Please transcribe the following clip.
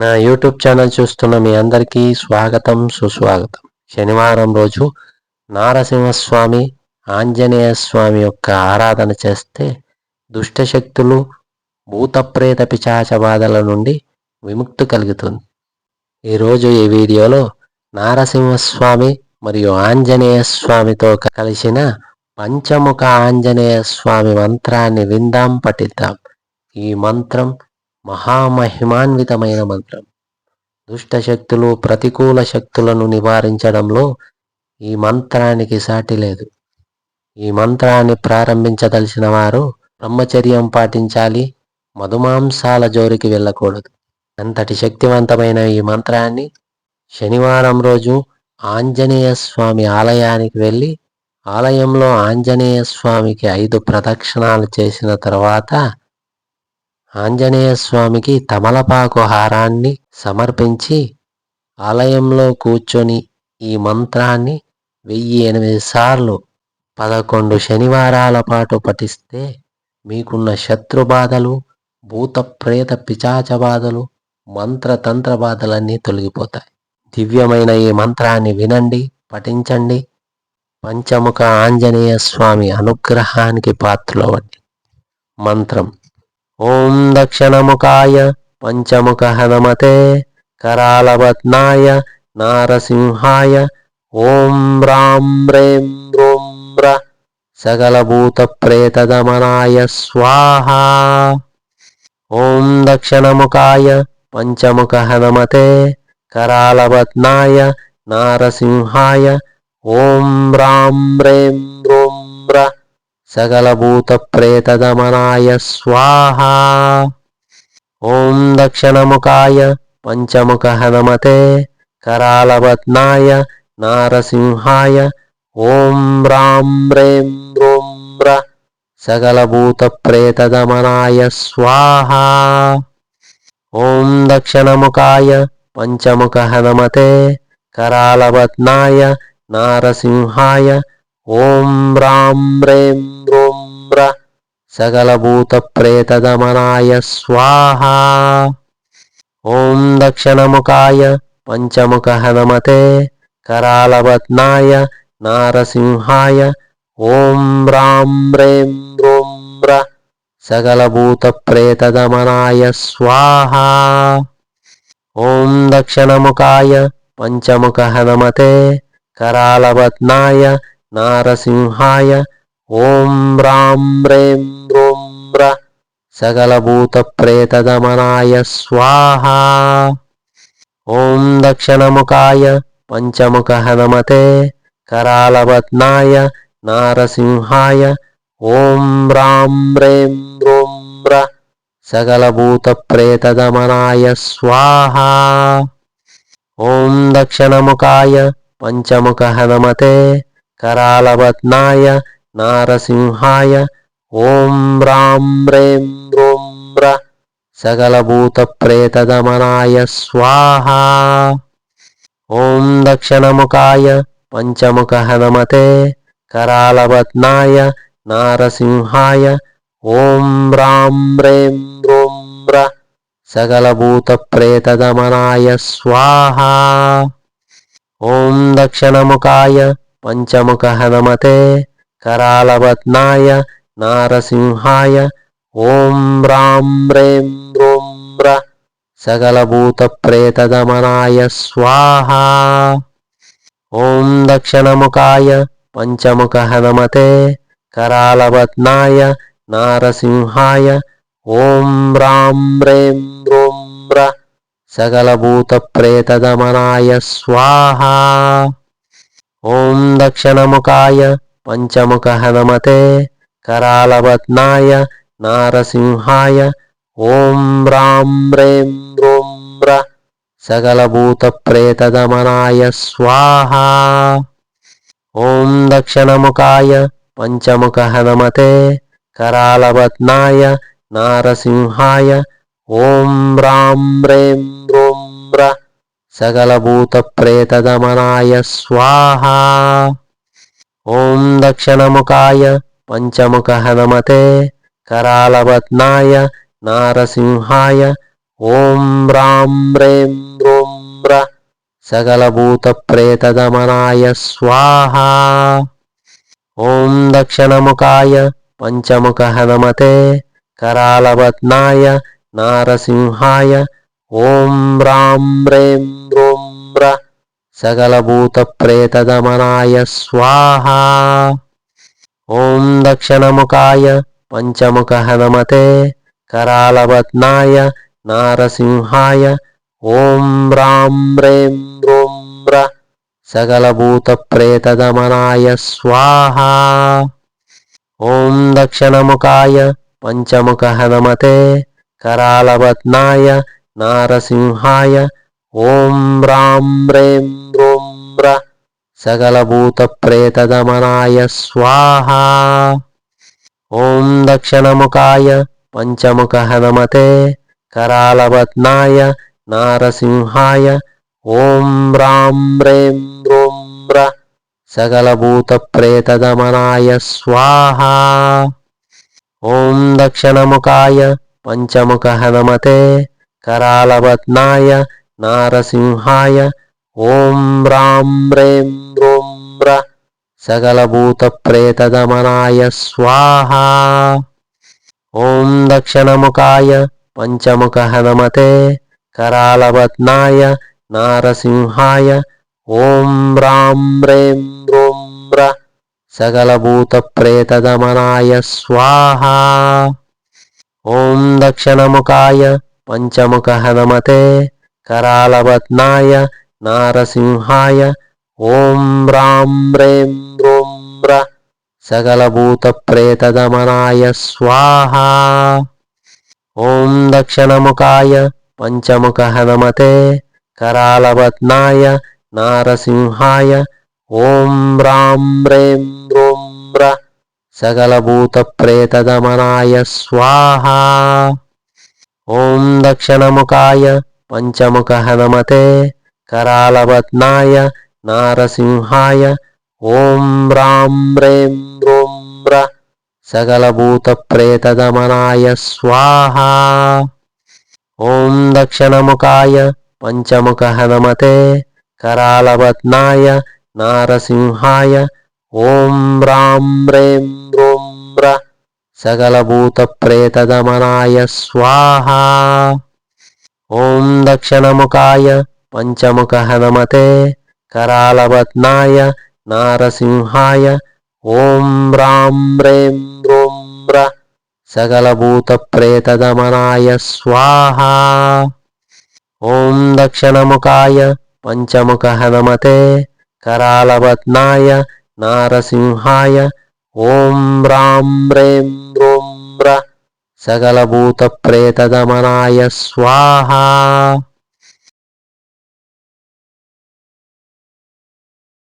నా YouTube channel చూస్తున్న మీ అందరికీ స్వాగతం, సుస్వాగతం. శనివారం రోజు నారసింహస్వామి, ఆంజనేయ స్వామి యొక్క ఆరాధన చేస్తే దుష్టశక్తులు, భూతప్రేత పిశాచ బాధల నుండి విముక్తి కలుగుతుంది. ఈరోజు ఈ వీడియోలో నారసింహస్వామి మరియు ఆంజనేయ స్వామితో కలిసిన పంచముఖ ఆంజనేయ స్వామి మంత్రాన్ని విందాం, పఠిద్దాం. ఈ మంత్రం మహామహిమాన్వితమైన మంత్రం. దుష్టశక్తులు, ప్రతికూల శక్తులను నివారించడంలో ఈ మంత్రానికి సాటి లేదు. ఈ మంత్రాన్ని ప్రారంభించదలిచిన వారు బ్రహ్మచర్యం పాటించాలి, మధుమాంసాల జోలికి వెళ్ళకూడదు. అంతటి శక్తివంతమైన ఈ మంత్రాన్ని శనివారం రోజు ఆంజనేయ స్వామి ఆలయానికి వెళ్ళి ఆలయంలో ఆంజనేయ స్వామికి 5 ప్రదక్షిణాలు చేసిన తర్వాత ఆంజనేయ స్వామికి తమలపాకు హారాన్ని సమర్పించి ఆలయంలో కూర్చొని ఈ మంత్రాన్ని 1008 సార్లు 11 శనివారాల పాటు పఠిస్తే మీకున్న శత్రు బాధలు, భూత ప్రేత పిశాచ బాధలు, మంత్రతంత్ర బాధలన్నీ తొలగిపోతాయి. దివ్యమైన ఈ మంత్రాన్ని వినండి, పఠించండి. పంచముఖ ఆంజనేయ స్వామి అనుగ్రహానికి పాత్రులవ్వండి. మంత్రం: ఓం దక్షిణముఖాయ పంచముఖ హనుమతే కరాళవద్నాయ నారసింహాయ ఓం రాం రేం రూం ర సకలభూత ప్రేతదమనాయ స్వాహా. ఓం దక్షిణముఖాయ పంచముఖ హనుమతే కరాళవద్నాయ నారసింహాయ ఓం రాం రేం రూం ర సకలభూత ప్రేతదమనాయ స్వాహా. ఓం దక్షిణముఖాయ పంచముఖ హనుమతే కరాళవద్నాయ నారసింహాయ ఓం రాం రేం రూం ర సకలభూత ప్రేతదమనాయ స్వాహా. ఓం దక్షిణముఖాయ పంచముఖ హనుమతే కరాళవద్నాయ నారసింహాయ ఓం రాం రేం రూం ర సకలభూత ప్రేతదమనాయ స్వాహా. ఓం దక్షిణముఖాయ పంచముఖ హనుమతే కరాళవద్నాయ నారసింహాయ ఓం రాం రేం రూం ర సకలభూత ప్రేతదమనాయ స్వాహా. ఓం దక్షిణముఖాయ పంచముఖ హనుమతే కరాళవద్నాయ నారసింహాయ ఓం రాం రేం రూం ర సకలభూత ప్రేతదమనాయ స్వాహా. ఓం దక్షిణముఖాయ పంచముఖ హనుమతే కరాళవద్నాయ నారసింహాయ ఓం రాం రేం రూం ర సకలభూత ప్రేతదమనాయ స్వాహా. ఓం దక్షిణముఖాయ పంచముఖ హనుమతే కరాళవద్నాయ నారసింహాయ ఓం రాం రేం రూం ర సకలభూత ప్రేతదమనాయ స్వాహా. ఓం దక్షిణముఖాయ పంచముఖ హనుమతే కరాళవద్నాయ నారసింహాయ ఓం రాం రేం రూం ర సకలభూత ప్రేతదమనాయ స్వాహా. ఓం దక్షిణముఖాయ పంచముఖ హనుమతే కరాళవద్నాయ నారసింహాయ ఓం రాం రేం రూం ర సకలభూత ప్రేతదమనాయ స్వాహా. ఓం దక్షిణముఖాయ పంచముఖ హనుమతే కరాళవద్నాయ నారసింహాయ ఓం రాం రేం రూం ర సకలభూత ప్రేతదమనాయ స్వాహా. ఓం దక్షిణముఖాయ పంచముఖ హనుమతే కరాళవద్నాయ నారసింహాయ ఓం రాం రేం రూం ర సకలభూత ప్రేతదమనాయ స్వాహా. ఓం దక్షిణముఖాయ పంచముఖ హనుమతే కరాళవద్నాయ నారసింహాయ ఓం రాం రేం రూం ర సకలభూత ప్రేతదమనాయ స్వాహా. ఓం దక్షిణముఖాయ పంచముఖ హనుమతే కరాళవద్నాయ నారసింహాయ ఓం హ్రాం హ్రీం హ్రూం హ్ర సకలభూతప్రేతదమనాయ స్వాహా. ఓం దక్షిణముఖాయ పంచముఖ హనుమతే करालवत्नाय नारसिंहाय ओं ह्रां ह्रीं ह्रूं ह्र सकलभूतप्रेतदमनाय स्वाहा. ओं दक्षिणमुखाय पंचमुख हनुमते करालवत्नाय नारसिंहाय ओं ह्रां ह्रीं ह्रूं ह्र सकलभूतप्रेतदमनाय स्वाहा. ओं दक्षिणमुखाय पंचमुख हनुमते करालवत्नाय नारसिंहाय ओं ह्रां ह्रीं ह्रूं ह्र सकलभूतप्रेतदमनाय स्वाहा. ओं दक्षिणमुखाय पंचमुख हनुमते करालवत्नाय नारसिंहाय ओं ह्रां ह्रीं ह्रूं ह्र सकलभूतप्रेतदमनाय स्वाहा. ओं दक्षिणमुखाय पंचमुख हनुमते करालवत्नाय नारसिंहाय ओं ह्रां ह्रीं ह्रूं ह्र सकलभूतप्रेतदमनाय स्वाहा. ओं दक्षिणमुखाय पंचमुख हनुमते करालवत्नाय नारसिंहाय ओं ह्रां ह्रीं ह्रूं ह्र सकलभूतप्रेतदमनाय स्वाहा. ओं दक्षिणमुखाय पंचमुख हनुमते करालवत्नाय नारसिंहाय ओं ह्रां ह्रीं ह्रूं ह्र सकलभूतप्रेतदमनाय स्वाहा. ओं दक्षिणमुखाय पंचमुख हनुमते करालवत्नाय नारसिंहाय ओं ह्रां ह्रीं ह्रूं ह्र सकलभूतप्रेतदमनाय स्वाहा. ओं दक्षिणमुखाय पंचमुख हनुमते करालवत्नाय नारसिंहाय ओं ह्रां ह्रीं ह्रूं ह्र सकलभूतप्रेतदमनाय स्वाहा. ओं दक्षिणमुखाय पंचमुख हनुमते करालवत्नाय नारसिंहाय ओं ह्रां ह्रीं ह्रूं ह्र सकलभूतप्रेतदमनाय स्वाहा. ओं दक्षिणमुखाय पंचमुख हनुमते करालवत्नाय नारसिंहाय ओं ह्रां ह्रीं ह्रूं ह्र सकलभूतप्रेतदमनाय स्वाहा. ओं दक्षिणमुखाय पंचमुख हनुमते करालवत्नाय नारसिंहाय ओं ह्रां ह्रीं ह्रूं ह्र सकलभूतप्रेतदमनाय स्वाहा.